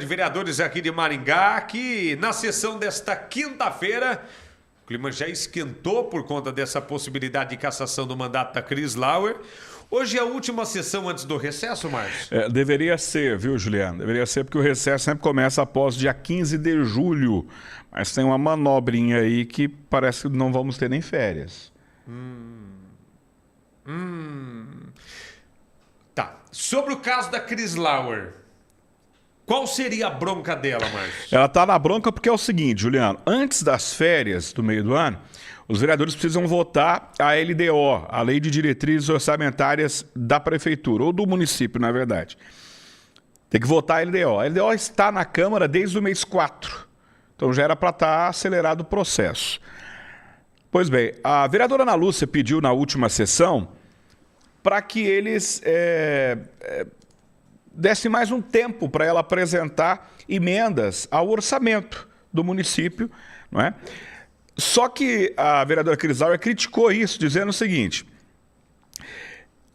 de Vereadores aqui de Maringá, que na sessão desta quinta-feira, o clima já esquentou por conta dessa possibilidade de cassação do mandato da Cris Lauer. Hoje é a última sessão antes do recesso, Márcio? Deveria ser, viu, Juliano? Deveria ser, porque o recesso sempre começa após dia 15 de julho. Mas tem uma manobrinha aí que parece que não vamos ter nem férias. Tá. Sobre o caso da Cris Lauer, qual seria a bronca dela, Márcio? Ela está na bronca porque é o seguinte, Juliano. Antes das férias do meio do ano, os vereadores precisam votar a LDO, a Lei de Diretrizes Orçamentárias da Prefeitura, ou do município, na verdade. Tem que votar a LDO. A LDO está na Câmara desde o mês 4. Então já era para estar acelerado o processo. Pois bem, a vereadora Ana Lúcia pediu na última sessão para que eles dessem mais um tempo para ela apresentar emendas ao orçamento do município, não é? Só que a vereadora Cris Lauer criticou isso, dizendo o seguinte: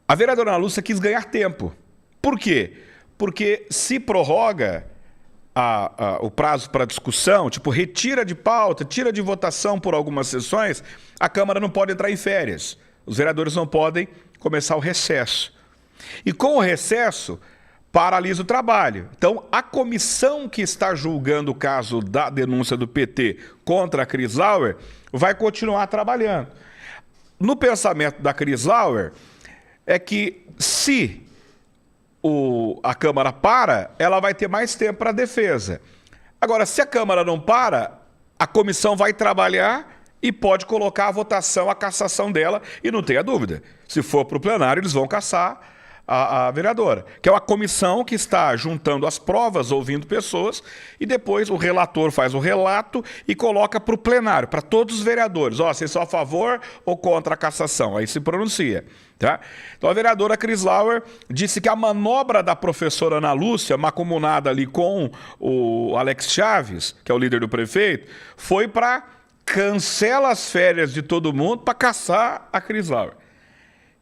a vereadora Ana Lúcia quis ganhar tempo. Por quê? Porque se prorroga o prazo para discussão, tipo, retira de pauta, tira de votação por algumas sessões, a Câmara não pode entrar em férias. Os vereadores não podem começar o recesso. E com o recesso, paralisa o trabalho. Então, a comissão que está julgando o caso da denúncia do PT contra a Cris Lauer vai continuar trabalhando. No pensamento da Cris Lauer, é que se a Câmara para, ela vai ter mais tempo para a defesa. Agora, se a Câmara não para, a comissão vai trabalhar e pode colocar a votação, a cassação dela, e não tenha dúvida. Se for para o plenário, eles vão cassar a vereadora, que é uma comissão que está juntando as provas, ouvindo pessoas, e depois o relator faz o relato e coloca para o plenário, para todos os vereadores. Ó, vocês são a favor ou contra a cassação? Aí se pronuncia. Tá? Então a vereadora Cris Lauer disse que a manobra da professora Ana Lúcia, macumunada ali com o Alex Chaves, que é o líder do prefeito, foi para cancelar as férias de todo mundo para caçar a Cris Lauer.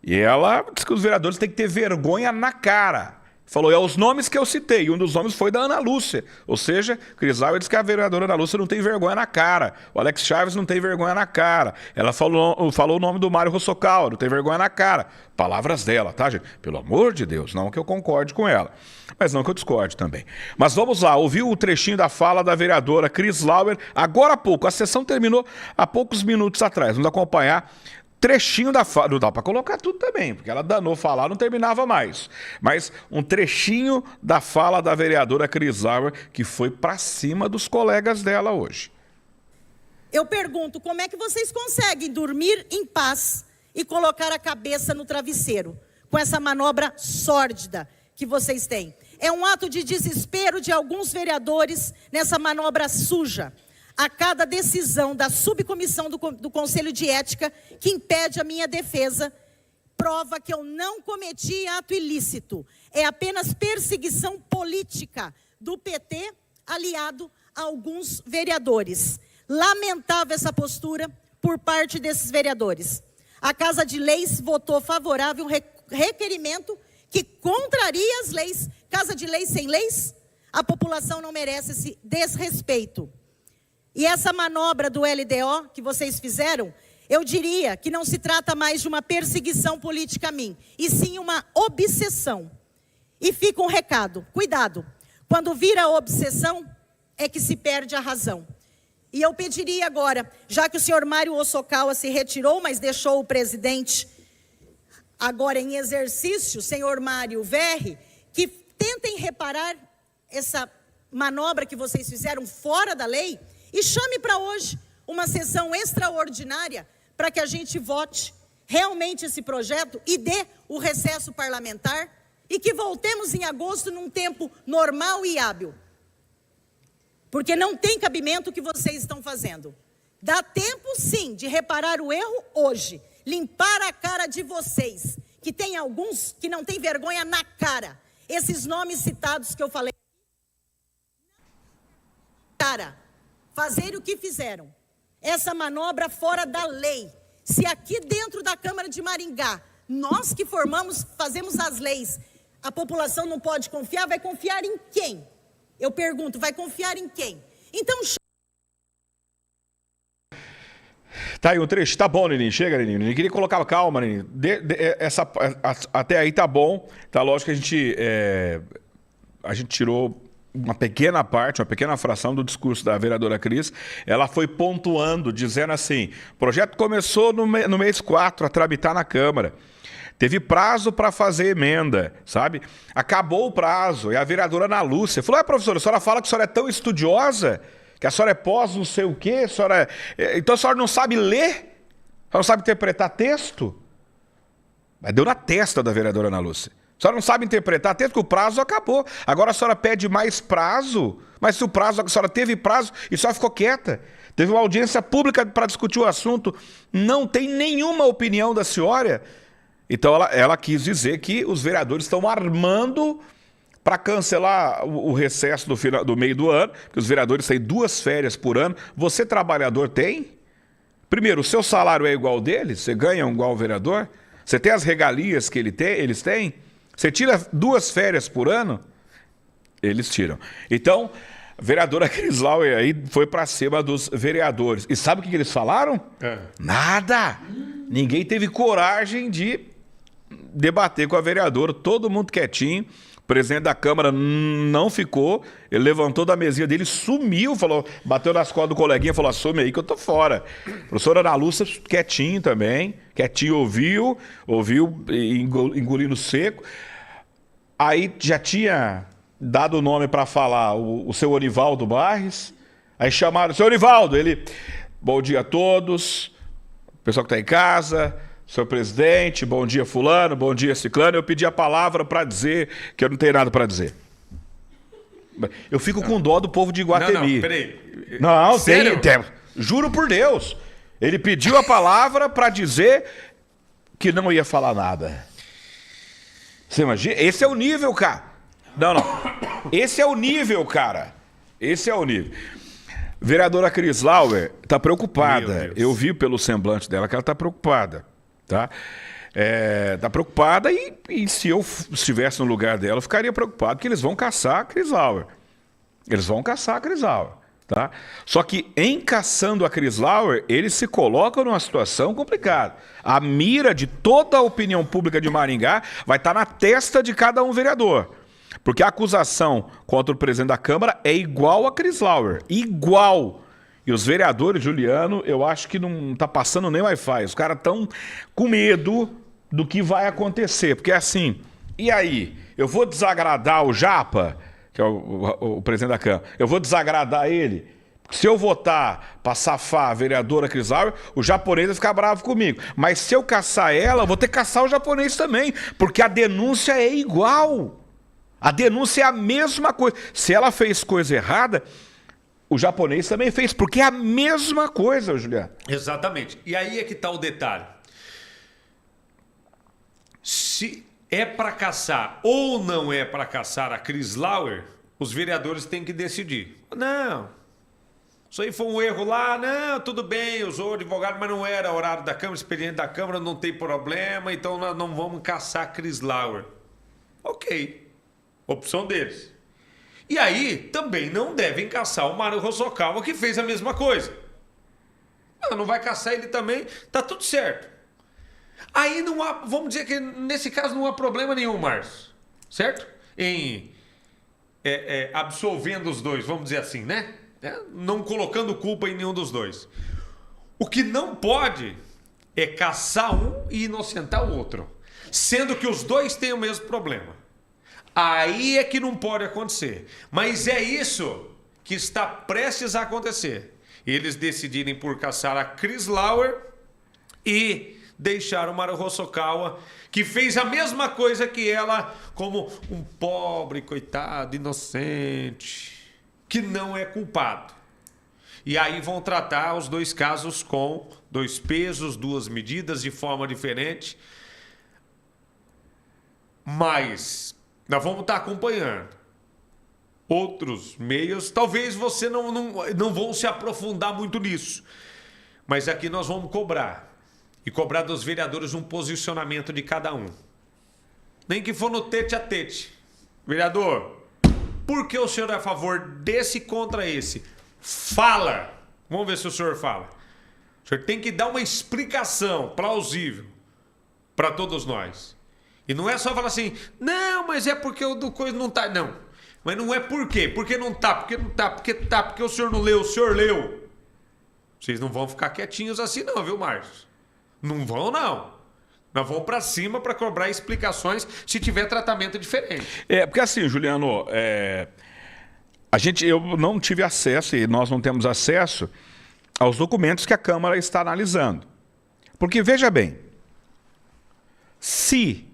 E ela disse que os vereadores têm que ter vergonha na cara. Falou, é os nomes que eu citei. Um dos nomes foi da Ana Lúcia. Ou seja, Cris Lauer disse que a vereadora Ana Lúcia não tem vergonha na cara. O Alex Chaves não tem vergonha na cara. Ela falou o nome do Mário Rossocal, não tem vergonha na cara. Palavras dela, tá, gente? Pelo amor de Deus, não que eu concorde com ela. Mas não que eu discorde também. Mas vamos lá, ouviu o trechinho da fala da vereadora Cris Lauer agora há pouco. A sessão terminou há poucos minutos atrás. Vamos acompanhar trechinho da fala, não dá para colocar tudo também, porque ela danou falar, não terminava mais. Mas um trechinho da fala da vereadora Cris Lauer, que foi para cima dos colegas dela hoje. Eu pergunto, como é que vocês conseguem dormir em paz e colocar a cabeça no travesseiro com essa manobra sórdida que vocês têm? É um ato de desespero de alguns vereadores nessa manobra suja. A cada decisão da subcomissão do Conselho de Ética que impede a minha defesa, prova que eu não cometi ato ilícito. É apenas perseguição política do PT aliado a alguns vereadores. Lamentável essa postura por parte desses vereadores. A Casa de Leis votou favorável a um requerimento que contraria as leis. Casa de Leis sem leis? A população não merece esse desrespeito. E essa manobra do LDO que vocês fizeram, eu diria que não se trata mais de uma perseguição política a mim, e sim uma obsessão. E fica um recado, cuidado, quando vira obsessão é que se perde a razão. E eu pediria agora, já que o senhor Mário Rossocal se retirou, mas deixou o presidente agora em exercício, senhor Mário Verri, que tentem reparar essa manobra que vocês fizeram fora da lei, e chame para hoje uma sessão extraordinária para que a gente vote realmente esse projeto e dê o recesso parlamentar e que voltemos em agosto num tempo normal e hábil. Porque não tem cabimento o que vocês estão fazendo. Dá tempo, sim, de reparar o erro hoje. Limpar a cara de vocês, que tem alguns que não têm vergonha na cara. Esses nomes citados que eu falei. Cara, fazer o que fizeram. Essa manobra fora da lei. Se aqui dentro da Câmara de Maringá, nós que fazemos as leis, a população não pode confiar, vai confiar em quem? Eu pergunto, vai confiar em quem? Então, Tá aí um trecho. Tá bom, Neninho. Chega, Neninho. Neninho queria colocar calma, Neninho. Até aí tá bom. Tá lógico que a gente tirou uma pequena parte, uma pequena fração do discurso da vereadora Cris. Ela foi pontuando, dizendo assim, o projeto começou no mês 4 a tramitar na Câmara. Teve prazo para fazer emenda, sabe? Acabou o prazo. E a vereadora Ana Lúcia falou, professora, a senhora fala que a senhora é tão estudiosa, que a senhora é pós não sei o quê, então a senhora não sabe ler? A senhora não sabe interpretar texto? Mas deu na testa da vereadora Ana Lúcia. A senhora não sabe interpretar texto, porque o prazo acabou. Agora a senhora pede mais prazo, mas se a senhora teve prazo e a senhora ficou quieta. Teve uma audiência pública para discutir o assunto, não tem nenhuma opinião da senhora. Então ela quis dizer que os vereadores estão armando para cancelar o recesso do meio do ano, porque os vereadores têm 2 férias por ano. Você, trabalhador, tem? Primeiro, o seu salário é igual ao deles? Você ganha igual ao vereador? Você tem as regalias que eles têm? Você tira 2 férias por ano? Eles tiram. Então, a vereadora Cris Lauer aí foi para cima dos vereadores. E sabe o que eles falaram? Nada! Ninguém teve coragem de debater com a vereadora, todo mundo quietinho. O presidente da Câmara não ficou, ele levantou da mesinha dele, sumiu, bateu nas costas do coleguinha, falou, assume aí que eu tô fora. A professora Ana Lúcia quietinho também, quietinho ouviu, engolindo seco. Aí já tinha dado o nome para falar o seu Orivaldo Barres, aí chamaram, seu Orivaldo, ele, bom dia a todos, pessoal que está em casa, senhor presidente, bom dia fulano, bom dia ciclano, eu pedi a palavra para dizer que eu não tenho nada para dizer. Eu fico com dó do povo de Iguatemi. Não, peraí. Não, sério? tem, juro por Deus. Ele pediu a palavra para dizer que não ia falar nada. Você imagina? Esse é o nível, cara. Não. Esse é o nível, cara. Esse é o nível. Vereadora Cris Lauer está preocupada. Eu vi pelo semblante dela que ela está preocupada. Tá? Tá preocupada e se eu estivesse no lugar dela, eu ficaria preocupado que eles vão caçar a Cris Lauer. Eles vão caçar a Cris Lauer. Tá? Só que em caçando a Cris Lauer, eles se colocam numa situação complicada. A mira de toda a opinião pública de Maringá vai estar na testa de cada um vereador. Porque a acusação contra o presidente da Câmara é igual a Cris Lauer. Igual. E os vereadores, Juliano, eu acho que não está passando nem Wi-Fi. Os caras estão com medo do que vai acontecer. Porque assim, e aí? Eu vou desagradar o Japa, que é o presidente da Câmara, eu vou desagradar ele? Se eu votar para safar a vereadora Cris Lauer, o japonês vai ficar bravo comigo. Mas se eu caçar ela, eu vou ter que caçar o japonês também. Porque a denúncia é igual. A denúncia é a mesma coisa. Se ela fez coisa errada, o japonês também fez, porque é a mesma coisa, Juliano. Exatamente. E aí é que está o detalhe. Se é para caçar ou não é para caçar a Cris Lauer, os vereadores têm que decidir. Não, isso aí foi um erro lá, não, tudo bem, eu sou advogado, mas não era horário da Câmara, expediente da Câmara, não tem problema, então nós não vamos caçar a Cris Lauer. Ok, opção deles. E aí, também não devem caçar o Mário Hosokawa, que fez a mesma coisa. Não vai caçar ele também, tá tudo certo. Aí não há, vamos dizer que nesse caso não há problema nenhum, Márcio. Certo? Em absolvendo os dois, vamos dizer assim, né? Não colocando culpa em nenhum dos dois. O que não pode é caçar um e inocentar o outro. Sendo que os dois têm o mesmo problema. Aí é que não pode acontecer. Mas é isso que está prestes a acontecer. Eles decidirem por caçar a Cris Lauer e deixar o Mário Hosokawa, que fez a mesma coisa que ela, como um pobre, coitado, inocente, que não é culpado. E aí vão tratar os dois casos com 2 pesos, 2 medidas, de forma diferente. Mas nós vamos estar acompanhando outros meios. Talvez você não vão se aprofundar muito nisso. Mas aqui nós vamos cobrar. E cobrar dos vereadores um posicionamento de cada um. Nem que for no tete a tete. Vereador, Por que o senhor é a favor desse contra esse? Fala! Vamos ver se o senhor fala. O senhor tem que dar uma explicação plausível para todos nós. E não é só falar assim, não, mas é porque o do coisa não tá. Não. Mas não é por quê? Porque não tá, porque não tá, porque tá, porque o senhor não leu, o senhor leu. Vocês não vão ficar quietinhos assim não, viu, Márcio? Não vão, não. Nós vamos para cima para cobrar explicações se tiver tratamento diferente. Porque assim, Juliano, eu não tive acesso e nós não temos acesso aos documentos que a Câmara está analisando. Porque, veja bem, se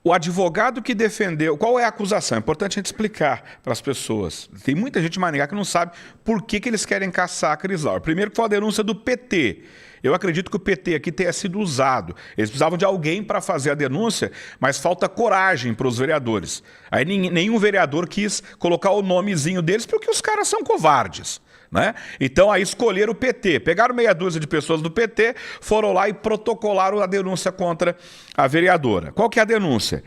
o advogado que defendeu... Qual é a acusação? É importante a gente explicar para as pessoas. Tem muita gente em Maringá que não sabe por que eles querem caçar a Cris Lauer. Primeiro que foi a denúncia do PT. Eu acredito que o PT aqui tenha sido usado. Eles precisavam de alguém para fazer a denúncia, mas falta coragem para os vereadores. Aí nenhum vereador quis colocar o nomezinho deles porque os caras são covardes, né? Então aí escolheram o PT. Pegaram meia dúzia de pessoas do PT, foram lá e protocolaram a denúncia contra a vereadora. Qual que é a denúncia?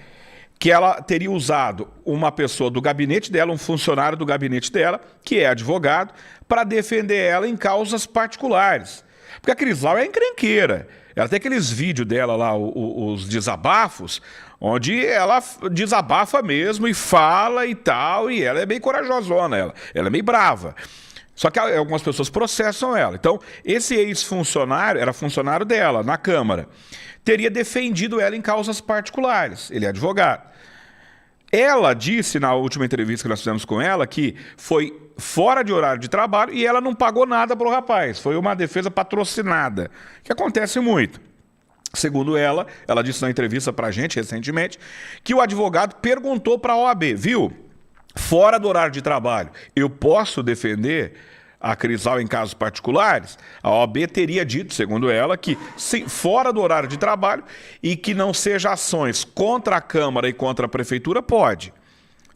Que ela teria usado uma pessoa do gabinete dela, um funcionário do gabinete dela, que é advogado, para defender ela em causas particulares. Porque a Cris Lauer é encrenqueira. Ela tem aqueles vídeos dela lá, os desabafos, onde ela desabafa mesmo e fala e tal, e ela é bem corajosona, ela é meio brava. Só que algumas pessoas processam ela. Então, esse ex-funcionário, era funcionário dela, na Câmara, teria defendido ela em causas particulares. Ele é advogado. Ela disse, na última entrevista que nós fizemos com ela, que foi fora de horário de trabalho e ela não pagou nada para o rapaz. Foi uma defesa patrocinada, que acontece muito. Segundo ela disse na entrevista para a gente recentemente, que o advogado perguntou para a OAB, viu, fora do horário de trabalho, eu posso defender a Cris Lauer em casos particulares? A OAB teria dito, segundo ela, que sim, fora do horário de trabalho e que não seja ações contra a Câmara e contra a Prefeitura, pode.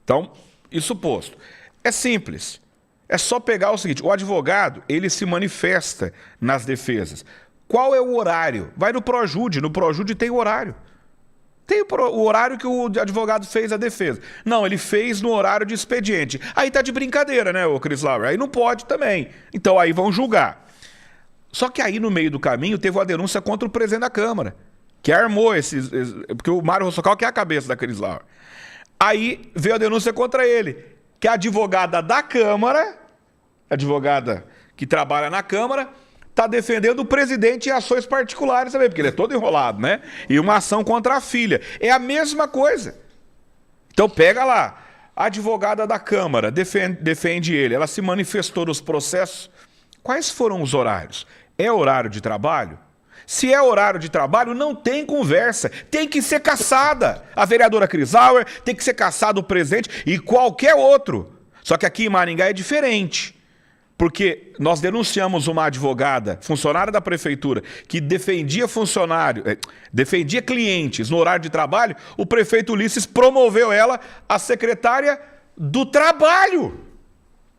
Então, isso posto. É simples. É só pegar o seguinte, o advogado, ele se manifesta nas defesas. Qual é o horário? Vai no Projude tem o horário. Tem o horário que o advogado fez a defesa. Não, ele fez no horário de expediente. Aí tá de brincadeira, né, o Cris Lauer? Aí não pode também. Então aí vão julgar. Só que aí no meio do caminho teve uma denúncia contra o presidente da Câmara, que armou porque o Mário Rossocal que é a cabeça da Cris Lauer. Aí veio a denúncia contra ele, que a advogada da Câmara, advogada que trabalha na Câmara, está defendendo o presidente em ações particulares também, porque ele é todo enrolado, né? E uma ação contra a filha. É a mesma coisa. Então pega lá, a advogada da Câmara defende ele, ela se manifestou nos processos. Quais foram os horários? É horário de trabalho? Se é horário de trabalho, não tem conversa. Tem que ser caçada. A vereadora Cris Lauer, tem que ser caçado o presidente e qualquer outro. Só que aqui em Maringá é diferente. Porque nós denunciamos uma advogada, funcionária da prefeitura, que defendia defendia clientes no horário de trabalho, o prefeito Ulisses promoveu ela a secretária do trabalho.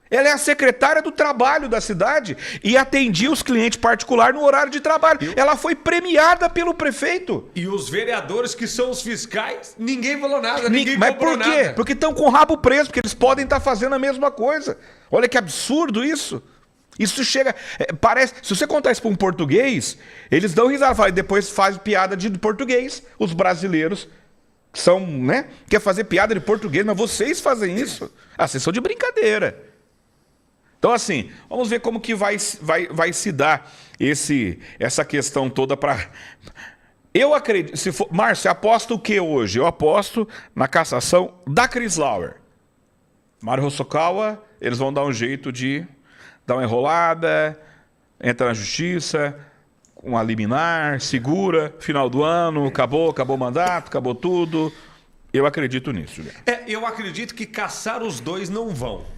Ela é a secretária do trabalho da cidade e atendia os clientes particulares no horário de trabalho. Ela foi premiada pelo prefeito. E os vereadores que são os fiscais, ninguém falou nada, ninguém Mas cobrou por quê? nada. Porque estão com o rabo preso, porque eles podem estar fazendo a mesma coisa. Olha que absurdo isso. Isso chega... parece... Se você contar isso para um português, eles dão risada e depois faz piada de português. Os brasileiros são, né? Quer fazer piada de português, mas vocês fazem isso? Ah, vocês são de brincadeira. Então, assim, vamos ver como que vai se dar essa questão toda para... Eu acredito... Márcio, aposta o que hoje? Eu aposto na cassação da Cris Lauer. Mário Rossocal, eles vão dar um jeito de dar uma enrolada, entra na justiça, uma liminar, segura, final do ano, acabou o mandato, acabou tudo. Eu acredito nisso, Juliano. Eu acredito que caçar os dois não vão.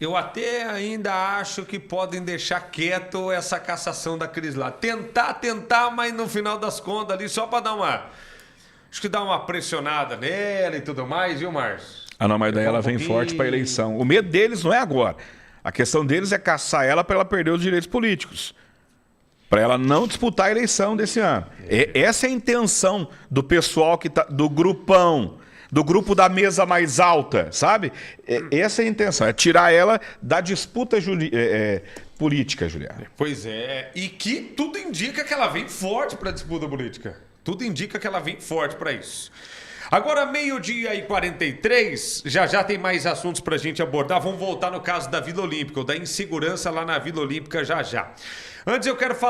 Eu até ainda acho que podem deixar quieto essa cassação da Cris Lauer. Tentar, mas no final das contas ali, só para dar uma... Acho que dar uma pressionada nela e tudo mais, viu, Márcio? Ah, não, mas daí ela vem forte para a eleição. O medo deles não é agora. A questão deles é caçar ela para ela perder os direitos políticos. Para ela não disputar a eleição desse ano. Essa é a intenção do pessoal que tá, do grupão do grupo da mesa mais alta, sabe? Essa é a intenção, é tirar ela da disputa política, Juliana. Pois é, e que tudo indica que ela vem forte para a disputa política. Tudo indica que ela vem forte para isso. Agora, 12h43, já tem mais assuntos pra gente abordar. Vamos voltar no caso da Vila Olímpica, ou da insegurança lá na Vila Olímpica já. Antes eu quero falar